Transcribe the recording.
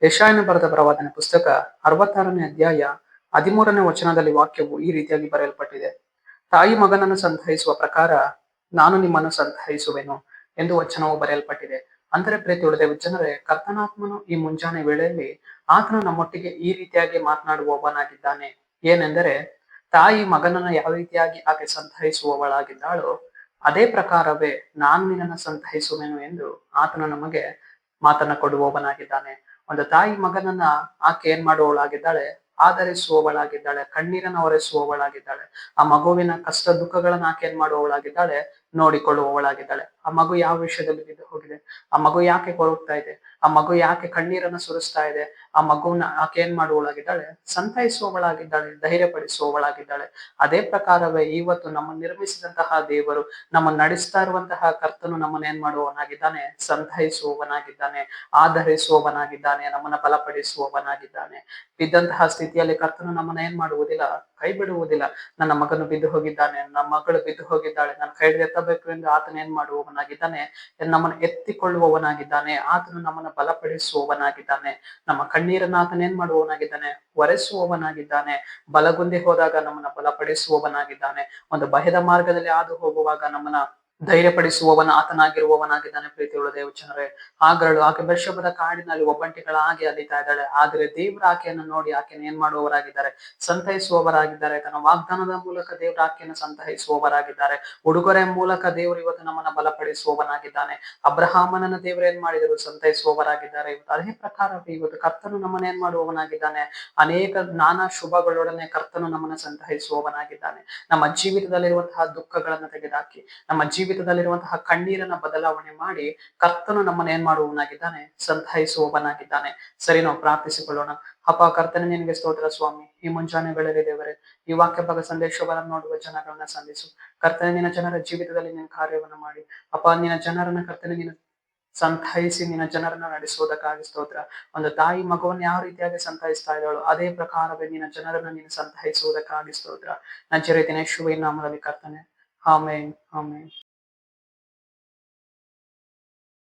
ಯೆಶಾಯನು ಬರೆದ ಪ್ರವಾದನೆ ಪುಸ್ತಕ 66ನೇ ಅಧ್ಯಾಯ 13ನೇ ವಚನದಲ್ಲಿ ವಾಕ್ಯವು ಈ ರೀತಿಯಾಗಿ ಬರೆಯಲ್ಪಟ್ಟಿದೆ. ತಾಯಿ ಮಗನನ್ನು ಸಂತೈಸುವ ಪ್ರಕಾರ ನಾನು ನಿಮ್ಮನ್ನು ಸಂತೈಸುವೆನು ಎಂದು ವಚನವು ಬರೆಯಲ್ಪಟ್ಟಿದೆ. ಅಂದರೆ ಪ್ರೀತಿಯುಳ್ಳ ದೇವಜನರೇ, ಕರ್ತನಾತ್ಮನು ಈ ಮುಂಜಾನೆ ವೇಳೆಯಲ್ಲಿ ಆತನು ನಮ್ಮೊಟ್ಟಿಗೆ ಈ ರೀತಿಯಾಗಿ ಮಾತನಾಡುವವನಾಗಿದ್ದಾನೆ. ಏನೆಂದರೆ, ತಾಯಿ ಮಗನನ್ನು ಯಾವ ರೀತಿಯಾಗಿ ಆಕೆ ಸಂತೈಸುವವಳಾಗಿದ್ದಾಳೋ ಅದೇ ಪ್ರಕಾರವೇ ನಾನು ನಿನ್ನನ್ನು ಸಂತೈಸುವೆನು ಎಂದು ಆತನು ನಮಗೆ ಮಾತನ್ನ ಕೊಡುವವನಾಗಿದ್ದಾನೆ. ಒಂದು ತಾಯಿ ಮಗನನ್ನ ಆಕೆ ಏನ್ ಮಾಡುವವಳಾಗಿದ್ದಾಳೆ? ಆಧರಿಸುವವಳಾಗಿದ್ದಾಳೆ, ಕಣ್ಣೀರನ್ನ ಒರೆಸುವವಳಾಗಿದ್ದಾಳೆ. ಆ ಮಗುವಿನ ಕಷ್ಟ ದುಃಖಗಳನ್ನ ಆಕೆ ಏನ್ ಮಾಡುವವಳಾಗಿದ್ದಾಳೆ? ನೋಡಿಕೊಳ್ಳುವವಳಾಗಿದ್ದಾಳೆ. ಆ ಮಗು ಯಾವ ವಿಷಯದಲ್ಲಿ ಬಿದ್ದು ಹೋಗಿದೆ, ಆ ಮಗು ಯಾಕೆ ಕೊರಗ್ತಾ ಇದೆ, ಆ ಮಗು ಯಾಕೆ ಕಣ್ಣೀರನ್ನ ಸುರಿಸ್ತಾ ಇದೆ, ಆ ಮಗುವನ್ನ ಆಕೆ ಏನ್ ಮಾಡುವವಳಾಗಿದ್ದಾಳೆ? ಸಂತೈಸುವವಳಾಗಿದ್ದಾಳೆ, ಧೈರ್ಯಪಡಿಸುವವಳಾಗಿದ್ದಾಳೆ. ಅದೇ ಪ್ರಕಾರವೇ ಇವತ್ತು ನಮ್ಮ ನಿರ್ಮಿಸಿದಂತಹ ದೇವರು, ನಮ್ಮ ನಡೆಸ್ತಾ ಇರುವಂತಹ ಕರ್ತನು ನಮ್ಮನ್ನ ಏನ್ ಮಾಡುವವನಾಗಿದ್ದಾನೆ? ಸಂತೈಸುವವನಾಗಿದ್ದಾನೆ, ಆಧರಿಸುವವನಾಗಿದ್ದಾನೆ, ನಮ್ಮನ್ನ ಬಲಪಡಿಸುವವನಾಗಿದ್ದಾನೆ. ಬಿದ್ದಂತಹ ಸ್ಥಿತಿಯಲ್ಲಿ ಕರ್ತನು ನಮ್ಮನ್ನ ಏನ್ ಮಾಡುವುದಿಲ್ಲ? ಕೈ ಬಿಡುವುದಿಲ್ಲ. ನನ್ನ ಮಗನು ಬಿದ್ದು ಹೋಗಿದ್ದಾನೆ, ನನ್ನ ಮಗಳು ಬಿದ್ದು ಹೋಗಿದ್ದಾಳೆ, ನಾನು ಕೈ ಎತ್ತಬೇಕು ಎಂದು ಆತನ ಏನ್ ಮಾಡುವವನಾಗಿದ್ದಾನೆ? ನಮ್ಮನ್ನು ಎತ್ತಿಕೊಳ್ಳುವವನಾಗಿದ್ದಾನೆ. ಆತನು ನಮ್ಮನ್ನು ಬಲಪಡಿಸುವವನಾಗಿದ್ದಾನೆ. ನಮ್ಮ ಕಣ್ಣೀರನ್ನ ಆತನ ಏನ್ ಮಾಡುವವನಾಗಿದ್ದಾನೆ? ಒರೆಸುವವನಾಗಿದ್ದಾನೆ. ಬಲಗುಂದಿ ಹೋದಾಗ ನಮ್ಮನ್ನ ಬಲಪಡಿಸುವವನಾಗಿದ್ದಾನೆ. ಒಂದು ಭಯದ ಮಾರ್ಗದಲ್ಲಿ ಹಾದು ಹೋಗುವಾಗ ನಮ್ಮನ್ನ ಧೈರ್ಯಪಡಿಸುವವನ ಆತನಾಗಿರುವವನಾಗಿದ್ದಾನೆ. ಪ್ರೀತಿಯುಳ್ಳ ದೇವಜನರೇ, ಆಗರಳು ಆಕೆ ಬೆರ್ಷೆಬದ ಕಾಡಿನಲ್ಲಿ ಒಬ್ಬಂಟಿಗಳಾಗಿ ಅಲಿತಾ ಇದ್ದಾಳೆ. ಆದರೆ ದೇವರ ಆಕೆಯನ್ನು ನೋಡಿ ಆಕೆಯನ್ನು ಏನ್ ಮಾಡುವವರಾಗಿದ್ದಾರೆ? ಸಂತೈಸುವವರಾಗಿದ್ದಾರೆ. ತನ್ನ ವಾಗ್ದಾನದ ಮೂಲಕ ದೇವರ ಆಕೆಯನ್ನು ಸಂತೈಸುವವರಾಗಿದ್ದಾರೆ. ಉಡುಗೊರೆ ಮೂಲಕ ದೇವರು ಇವತ್ತು ನಮ್ಮನ್ನ ಬಲಪಡಿಸುವವನಾಗಿದ್ದಾನೆ. ಅಬ್ರಹಾಮನನ್ನ ದೇವರು ಏನ್ ಮಾಡಿದರು? ಸಂತೈಸುವವರಾಗಿದ್ದಾರೆ. ಇವತ್ತು ಅದೇ ಪ್ರಕಾರವೇ ಇವತ್ತು ಕರ್ತನು ನಮ್ಮನ್ನ ಏನ್ ಮಾಡುವವನಾಗಿದ್ದಾನೆ? ಅನೇಕ ನಾನಾ ಶುಭಗಳೊಡನೆ ಕರ್ತನು ನಮ್ಮನ್ನ ಸಂತೈಸುವವನಾಗಿದ್ದಾನೆ. ನಮ್ಮ ಜೀವಿತದಲ್ಲಿರುವಂತಹ ದುಃಖಗಳನ್ನ ತೆಗೆದುಹಾಕಿ, ನಮ್ಮ ಜೀವಿತದಲ್ಲಿರುವಂತಹ ಕಣ್ಣೀರನ್ನ ಬದಲಾವಣೆ ಮಾಡಿ ಕರ್ತನು ನಮ್ಮನ್ನ ಏನ್ ಮಾಡುವವನಾಗಿದ್ದಾನೆ? ಸಂತೈಸುವವನಾಗಿದ್ದಾನೆ. ಸರಿ, ನಾವು ಪ್ರಾರ್ಥಿಸಿಕೊಳ್ಳೋಣ. ಅಪ್ಪ ಕರ್ತನೆ, ನಿನಗೆ ಸ್ತೋತ್ರ ಸ್ವಾಮಿ. ಈ ಮುಂಜಾನೆ ವೇಳೆಯಲ್ಲಿ ದೇವರೇ, ಈ ವಾಕ್ಯ ಭಾಗ ಸಂದೇಶವನ್ನು ನೋಡುವ ಜನಗಳನ್ನ ಸಂಧಿಸು. ಕರ್ತನೆ, ನಿನ್ನ ಜನರ ಜೀವಿತದಲ್ಲಿ ನಿನ್ನ ಕಾರ್ಯವನ್ನು ಮಾಡಿ ಅಪ್ಪ, ನಿನ್ನ ಜನರನ್ನ ಕರ್ತನೆ ನೀನು ಸಂತೈಸಿ ನಿನ್ನ ಜನರನ್ನ ನಡೆಸುವುದಕ್ಕಾಗಿ ಸ್ತೋತ್ರ. ಒಂದು ತಾಯಿ ಮಗುವನ್ನು ಯಾವ ರೀತಿಯಾಗಿ ಸಂತೈಸ್ತಾ ಇದ್ದಾಳೋ ಅದೇ ಪ್ರಕಾರವೇ ನಿನ್ನ ಜನರನ್ನ ನೀನು ಸಂತೈಸುವುದಕ್ಕಾಗಿ ಸ್ತೋತ್ರ. ನಜರೇತಿನ ಯೇಸುವಿನ ನಾಮದಲ್ಲಿ ಕರ್ತನೆ, ಆಮೆನ್, ಆಮೆನ್.